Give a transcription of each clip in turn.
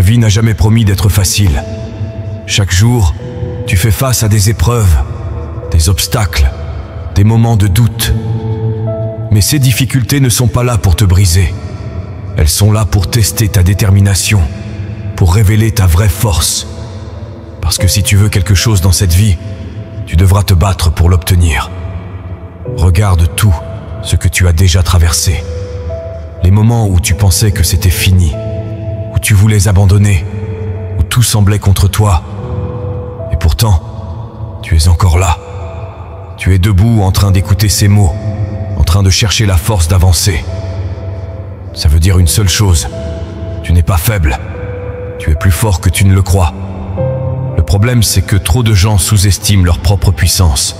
vie n'a jamais promis d'être facile. Chaque jour, tu fais face à des épreuves, des obstacles, des moments de doute. Mais ces difficultés ne sont pas là pour te briser. Elles sont là pour tester ta détermination, pour révéler ta vraie force. Parce que si tu veux quelque chose dans cette vie, tu devras te battre pour l'obtenir. Regarde tout ce que tu as déjà traversé. Les moments où tu pensais que c'était fini, où tu voulais abandonner, où tout semblait contre toi. Et pourtant, tu es encore là. Tu es debout en train d'écouter ces mots, en train de chercher la force d'avancer. Ça veut dire une seule chose, tu n'es pas faible, tu es plus fort que tu ne le crois. Le problème, c'est que trop de gens sous-estiment leur propre puissance.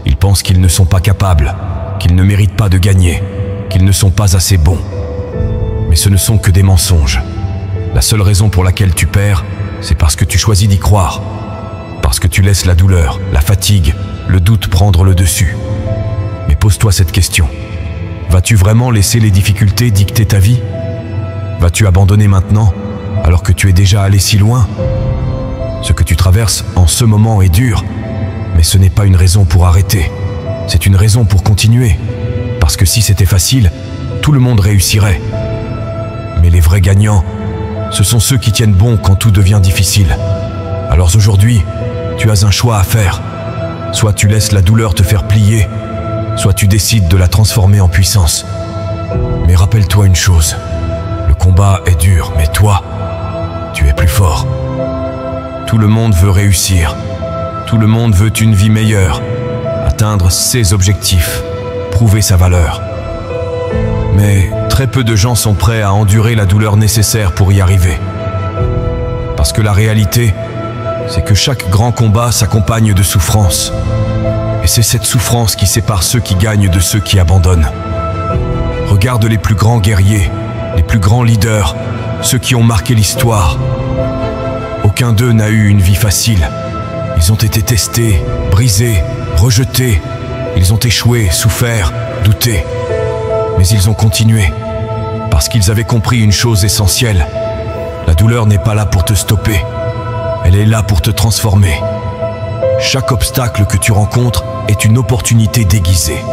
Ils pensent qu'ils ne sont pas capables, qu'ils ne méritent pas de gagner, qu'ils ne sont pas assez bons. Mais ce ne sont que des mensonges. La seule raison pour laquelle tu perds, c'est parce que tu choisis d'y croire. Parce que tu laisses la douleur, la fatigue, le doute prendre le dessus. Mais pose-toi cette question. Vas-tu vraiment laisser les difficultés dicter ta vie? Vas-tu abandonner maintenant, alors que tu es déjà allé si loin? Ce que tu traverses en ce moment est dur, mais ce n'est pas une raison pour arrêter. C'est une raison pour continuer. Parce que si c'était facile, tout le monde réussirait. Mais les vrais gagnants, ce sont ceux qui tiennent bon quand tout devient difficile. Alors aujourd'hui, tu as un choix à faire. Soit tu laisses la douleur te faire plier, soit tu décides de la transformer en puissance. Mais rappelle-toi une chose, le combat est dur, mais toi, tu es plus fort. Tout le monde veut réussir, tout le monde veut une vie meilleure, atteindre ses objectifs, prouver sa valeur. Mais très peu de gens sont prêts à endurer la douleur nécessaire pour y arriver. Parce que la réalité, c'est que chaque grand combat s'accompagne de souffrance. Et c'est cette souffrance qui sépare ceux qui gagnent de ceux qui abandonnent. Regarde les plus grands guerriers, les plus grands leaders, ceux qui ont marqué l'histoire. Aucun d'eux n'a eu une vie facile. Ils ont été testés, brisés, rejetés. Ils ont échoué, souffert, douté. Mais ils ont continué, parce qu'ils avaient compris une chose essentielle. La douleur n'est pas là pour te stopper. Elle est là pour te transformer. Chaque obstacle que tu rencontres est une opportunité déguisée.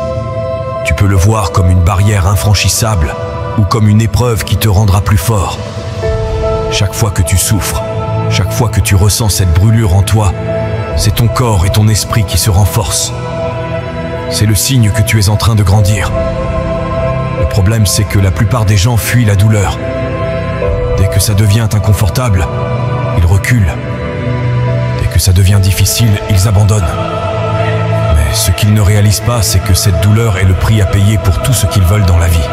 Tu peux le voir comme une barrière infranchissable ou comme une épreuve qui te rendra plus fort. Chaque fois que tu souffres, chaque fois que tu ressens cette brûlure en toi, c'est ton corps et ton esprit qui se renforcent. C'est le signe que tu es en train de grandir. Le problème, c'est que la plupart des gens fuient la douleur. Dès que ça devient inconfortable, ils reculent. Dès que ça devient difficile, ils abandonnent. Mais ce qu'ils ne réalisent pas, c'est que cette douleur est le prix à payer pour tout ce qu'ils veulent dans la vie.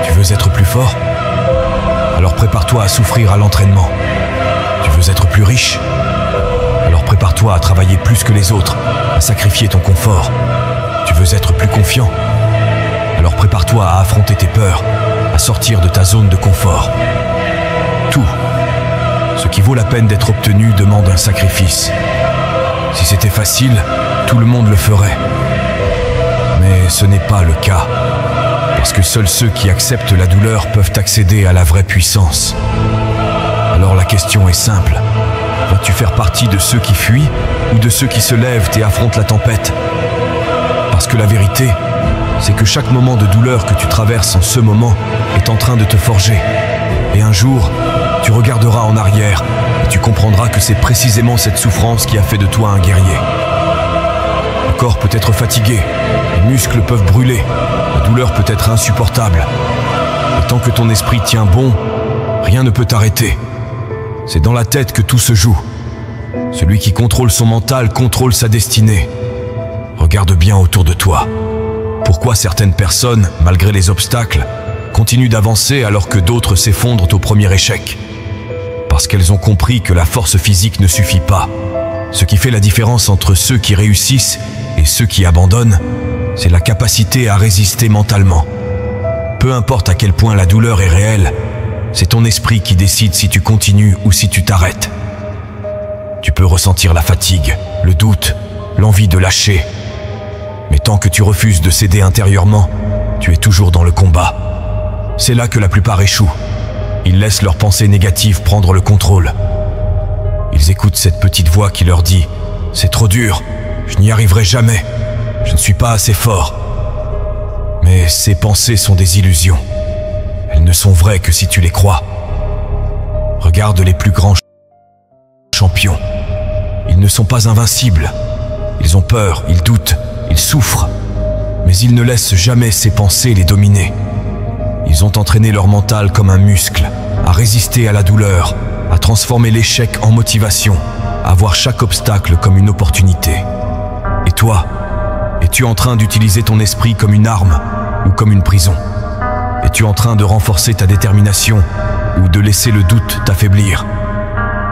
Tu veux être plus fort? Alors prépare-toi à souffrir à l'entraînement. Tu veux être plus riche? Alors prépare-toi à travailler plus que les autres, à sacrifier ton confort. Tu veux être plus confiant? Alors prépare-toi à affronter tes peurs, à sortir de ta zone de confort. Tout ce qui vaut la peine d'être obtenu demande un sacrifice. Si c'était facile, tout le monde le ferait. Mais ce n'est pas le cas, parce que seuls ceux qui acceptent la douleur peuvent accéder à la vraie puissance. Alors la question est simple. Vas-tu faire partie de ceux qui fuient ou de ceux qui se lèvent et affrontent la tempête? Parce que la vérité, c'est que chaque moment de douleur que tu traverses en ce moment est en train de te forger. Et un jour, tu regarderas en arrière et tu comprendras que c'est précisément cette souffrance qui a fait de toi un guerrier. Le corps peut être fatigué, les muscles peuvent brûler, la douleur peut être insupportable. Et tant que ton esprit tient bon, rien ne peut t'arrêter. C'est dans la tête que tout se joue. Celui qui contrôle son mental contrôle sa destinée. Regarde bien autour de toi. Pourquoi certaines personnes, malgré les obstacles, continuent d'avancer alors que d'autres s'effondrent au premier échec? Parce qu'elles ont compris que la force physique ne suffit pas. Ce qui fait la différence entre ceux qui réussissent et ceux qui abandonnent, c'est la capacité à résister mentalement. Peu importe à quel point la douleur est réelle, c'est ton esprit qui décide si tu continues ou si tu t'arrêtes. Tu peux ressentir la fatigue, le doute, l'envie de lâcher. Mais tant que tu refuses de céder intérieurement, tu es toujours dans le combat. C'est là que la plupart échouent. ils laissent leurs pensées négatives prendre le contrôle. Ils écoutent cette petite voix qui leur dit « C'est trop dur, je n'y arriverai jamais, je ne suis pas assez fort ». Mais ces pensées sont des illusions. Elles ne sont vraies que si tu les crois. Regarde les plus grands champions. Ils ne sont pas invincibles. Ils ont peur, ils doutent, ils souffrent. Mais ils ne laissent jamais ces pensées les dominer. Ils ont entraîné leur mental comme un muscle, à résister à la douleur, à transformer l'échec en motivation, à voir chaque obstacle comme une opportunité. Et toi, es-tu en train d'utiliser ton esprit comme une arme ou comme une prison? Es-tu en train de renforcer ta détermination ou de laisser le doute t'affaiblir?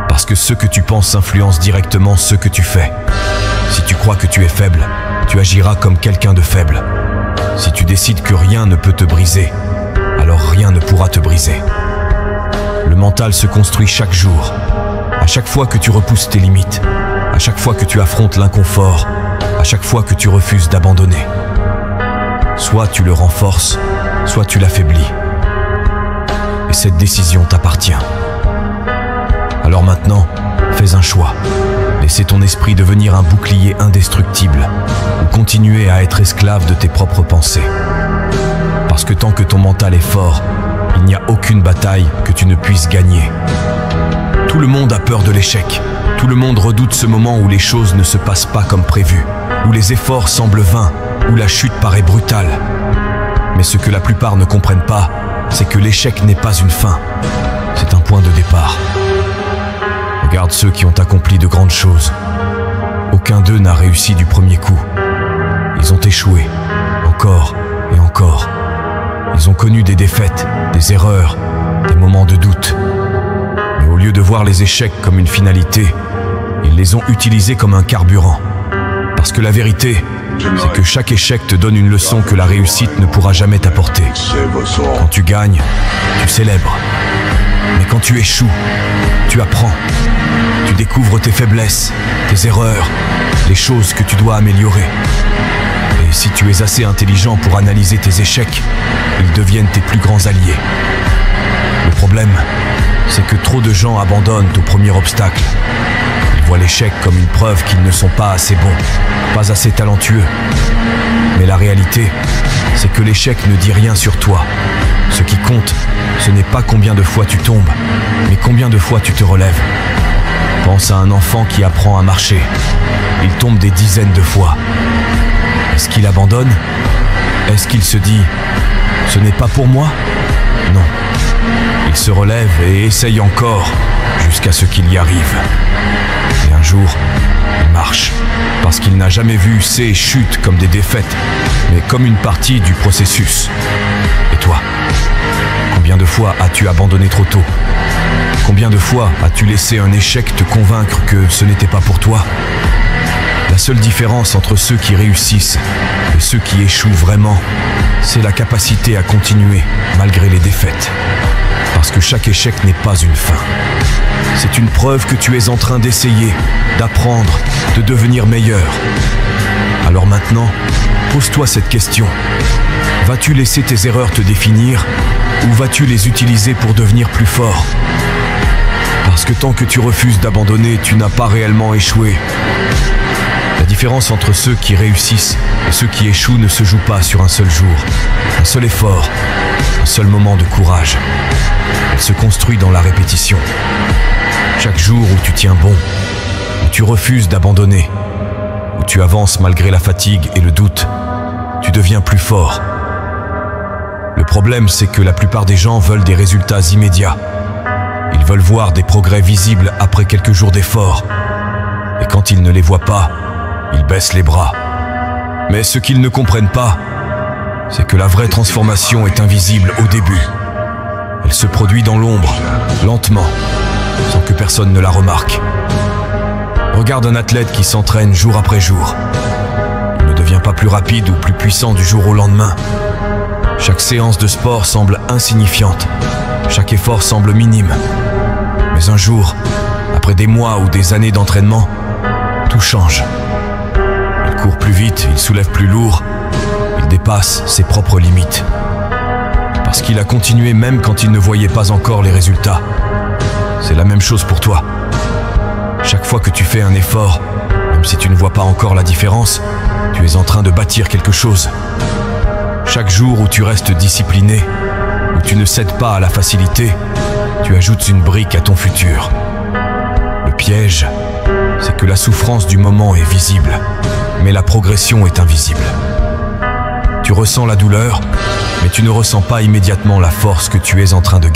Parce que ce que tu penses influence directement ce que tu fais. Si tu crois que tu es faible, tu agiras comme quelqu'un de faible. Si tu décides que rien ne peut te briser, alors rien ne pourra te briser. Le mental se construit chaque jour. À chaque fois que tu repousses tes limites, à chaque fois que tu affrontes l'inconfort, à chaque fois que tu refuses d'abandonner. Soit tu le renforces, soit tu l'affaiblis. Et cette décision t'appartient. Alors maintenant, fais un choix. Laissez ton esprit devenir un bouclier indestructible ou continuer à être esclave de tes propres pensées. Parce que tant que ton mental est fort, il n'y a aucune bataille que tu ne puisses gagner. Tout le monde a peur de l'échec. Tout le monde redoute ce moment où les choses ne se passent pas comme prévu, où les efforts semblent vains, où la chute paraît brutale. Mais ce que la plupart ne comprennent pas, c'est que l'échec n'est pas une fin, c'est un point de départ. Regarde ceux qui ont accompli de grandes choses. Aucun d'eux n'a réussi du premier coup. Ils ont échoué, encore et encore. Ils ont connu des défaites, des erreurs, des moments de doute. Mais au lieu de voir les échecs comme une finalité, ils les ont utilisés comme un carburant. Parce que la vérité, c'est que chaque échec te donne une leçon que la réussite ne pourra jamais t'apporter. Quand tu gagnes, tu célèbres. Mais quand tu échoues, tu apprends. Tu découvres tes faiblesses, tes erreurs, les choses que tu dois améliorer. Et si tu es assez intelligent pour analyser tes échecs, ils deviennent tes plus grands alliés. Le problème, c'est que trop de gens abandonnent au premier obstacle. Ils voient l'échec comme une preuve qu'ils ne sont pas assez bons, pas assez talentueux. Mais la réalité, c'est que l'échec ne dit rien sur toi. Ce qui compte, ce n'est pas combien de fois tu tombes, mais combien de fois tu te relèves. Pense à un enfant qui apprend à marcher. Il tombe des dizaines de fois. Est-ce qu'il abandonne? Est-ce qu'il se dit « Ce n'est pas pour moi » Non. Il se relève et essaye encore jusqu'à ce qu'il y arrive. Et un jour, il marche. Parce qu'il n'a jamais vu ces chutes comme des défaites, mais comme une partie du processus. Et toi? Combien de fois as-tu abandonné trop tôt? Combien de fois as-tu laissé un échec te convaincre que ce n'était pas pour toi? La seule différence entre ceux qui réussissent et ceux qui échouent vraiment, c'est la capacité à continuer malgré les défaites. Parce que chaque échec n'est pas une fin. C'est une preuve que tu es en train d'essayer, d'apprendre, de devenir meilleur. Alors maintenant, pose-toi cette question. Vas-tu laisser tes erreurs te définir ou vas-tu les utiliser pour devenir plus fort? Parce que tant que tu refuses d'abandonner, tu n'as pas réellement échoué. La différence entre ceux qui réussissent et ceux qui échouent ne se joue pas sur un seul jour, un seul effort, un seul moment de courage. Elle se construit dans la répétition. Chaque jour où tu tiens bon, où tu refuses d'abandonner, où tu avances malgré la fatigue et le doute, tu deviens plus fort. Le problème, c'est que la plupart des gens veulent des résultats immédiats. Ils veulent voir des progrès visibles après quelques jours d'efforts. Et quand ils ne les voient pas, ils baissent les bras. Mais ce qu'ils ne comprennent pas, c'est que la vraie transformation est invisible au début. Elle se produit dans l'ombre, lentement, sans que personne ne la remarque. Regarde un athlète qui s'entraîne jour après jour. Il ne devient pas plus rapide ou plus puissant du jour au lendemain. Chaque séance de sport semble insignifiante. Chaque effort semble minime. Mais un jour, après des mois ou des années d'entraînement, tout change. Il court plus vite, il soulève plus lourd, il dépasse ses propres limites. parce qu'il a continué même quand il ne voyait pas encore les résultats. C'est la même chose pour toi. Chaque fois que tu fais un effort, même si tu ne vois pas encore la différence, tu es en train de bâtir quelque chose. Chaque jour où tu restes discipliné, où tu ne cèdes pas à la facilité, tu ajoutes une brique à ton futur. Le piège, c'est que la souffrance du moment est visible, mais la progression est invisible. Tu ressens la douleur, mais tu ne ressens pas immédiatement la force que tu es en train de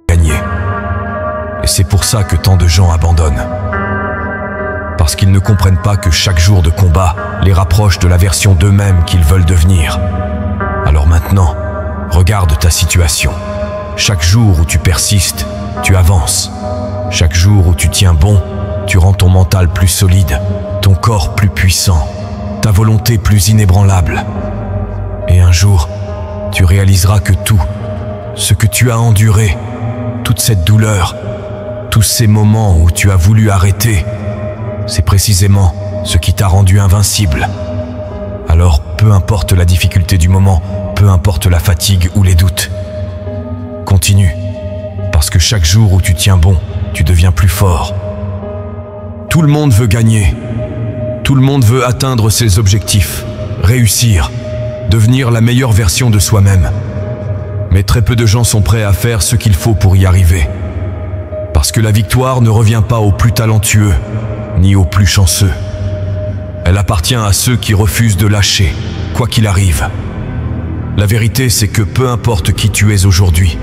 gagner. Et c'est pour ça que tant de gens abandonnent. Parce qu'ils ne comprennent pas que chaque jour de combat les rapproche de la version d'eux-mêmes qu'ils veulent devenir. Alors maintenant, regarde ta situation. Chaque jour où tu persistes, tu avances. Chaque jour où tu tiens bon, tu rends ton mental plus solide, ton corps plus puissant, ta volonté plus inébranlable. Et un jour, tu réaliseras que tout, ce que tu as enduré, toute cette douleur, tous ces moments où tu as voulu arrêter, c'est précisément ce qui t'a rendu invincible. Alors, peu importe la difficulté du moment, peu importe la fatigue ou les doutes, continue, parce que chaque jour où tu tiens bon, tu deviens plus fort. Tout le monde veut gagner. Tout le monde veut atteindre ses objectifs, réussir, devenir la meilleure version de soi-même. Mais très peu de gens sont prêts à faire ce qu'il faut pour y arriver. Parce que la victoire ne revient pas aux plus talentueux, ni aux plus chanceux. Elle appartient à ceux qui refusent de lâcher, quoi qu'il arrive. La vérité, c'est que peu importe qui tu es aujourd'hui,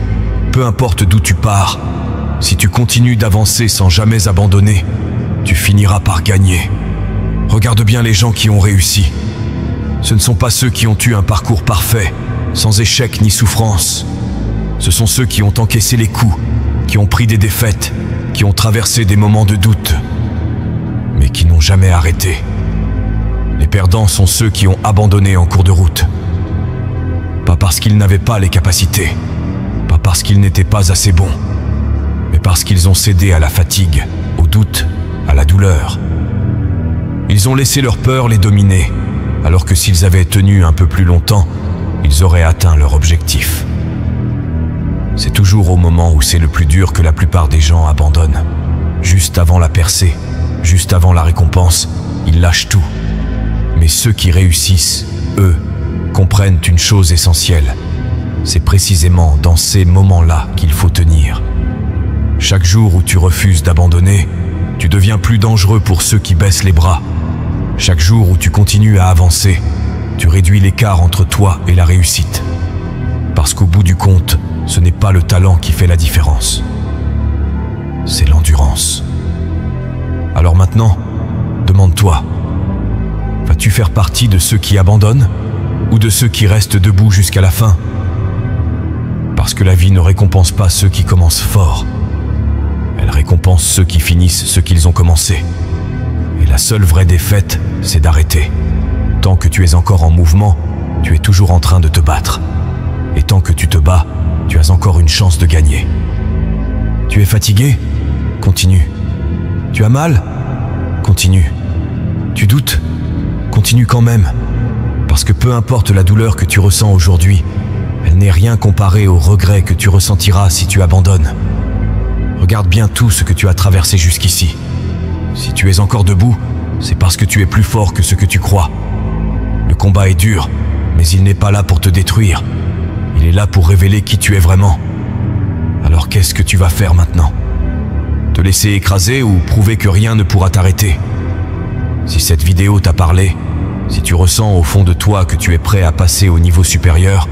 peu importe d'où tu pars, si tu continues d'avancer sans jamais abandonner, tu finiras par gagner. Regarde bien les gens qui ont réussi. Ce ne sont pas ceux qui ont eu un parcours parfait, sans échec ni souffrance. Ce sont ceux qui ont encaissé les coups, qui ont pris des défaites, qui ont traversé des moments de doute, mais qui n'ont jamais arrêté. Les perdants sont ceux qui ont abandonné en cours de route. Pas parce qu'ils n'avaient pas les capacités, pas parce qu'ils n'étaient pas assez bons, mais parce qu'ils ont cédé à la fatigue, au doute, à la douleur. Ils ont laissé leur peur les dominer, alors que s'ils avaient tenu un peu plus longtemps, ils auraient atteint leur objectif. C'est toujours au moment où c'est le plus dur que la plupart des gens abandonnent. Juste avant la percée, juste avant la récompense, ils lâchent tout. Mais ceux qui réussissent, eux, comprennent une chose essentielle. C'est précisément dans ces moments-là qu'il faut tenir. Chaque jour où tu refuses d'abandonner, tu deviens plus dangereux pour ceux qui baissent les bras. Chaque jour où tu continues à avancer, tu réduis l'écart entre toi et la réussite. Parce qu'au bout du compte, ce n'est pas le talent qui fait la différence. C'est l'endurance. Alors maintenant, demande-toi, vas-tu faire partie de ceux qui abandonnent ou de ceux qui restent debout jusqu'à la fin? Parce que la vie ne récompense pas ceux qui commencent fort. Elle récompense ceux qui finissent ce qu'ils ont commencé. Et la seule vraie défaite, c'est d'arrêter. Tant que tu es encore en mouvement, tu es toujours en train de te battre. Et tant que tu te bats, tu as encore une chance de gagner. Tu es fatigué? Continue. Tu as mal? Continue. Tu doutes? Continue quand même. Parce que peu importe la douleur que tu ressens aujourd'hui, elle n'est rien comparée au regret que tu ressentiras si tu abandonnes. Regarde bien tout ce que tu as traversé jusqu'ici. Si tu es encore debout, c'est parce que tu es plus fort que ce que tu crois. Le combat est dur, mais il n'est pas là pour te détruire. Il est là pour révéler qui tu es vraiment. Alors qu'est-ce que tu vas faire maintenant? Te laisser écraser ou prouver que rien ne pourra t'arrêter? Si cette vidéo t'a parlé, si tu ressens au fond de toi que tu es prêt à passer au niveau supérieur,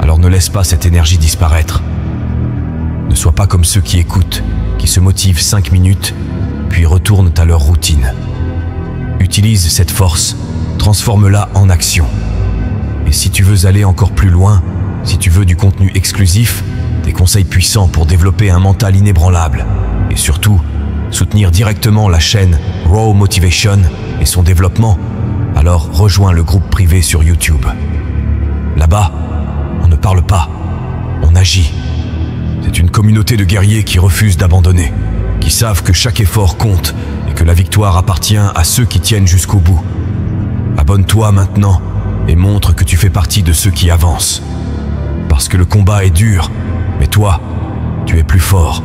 alors ne laisse pas cette énergie disparaître. Ne sois pas comme ceux qui écoutent, qui se motivent 5 minutes, puis retournent à leur routine. Utilise cette force, transforme-la en action. Et si tu veux aller encore plus loin, si tu veux du contenu exclusif, des conseils puissants pour développer un mental inébranlable, et surtout, soutenir directement la chaîne Raw Motivation et son développement, alors rejoins le groupe privé sur YouTube. Là-bas, on ne parle pas, on agit. C'est une communauté de guerriers qui refusent d'abandonner, qui savent que chaque effort compte et que la victoire appartient à ceux qui tiennent jusqu'au bout. Abonne-toi maintenant et montre que tu fais partie de ceux qui avancent. Parce que le combat est dur, mais toi, tu es plus fort.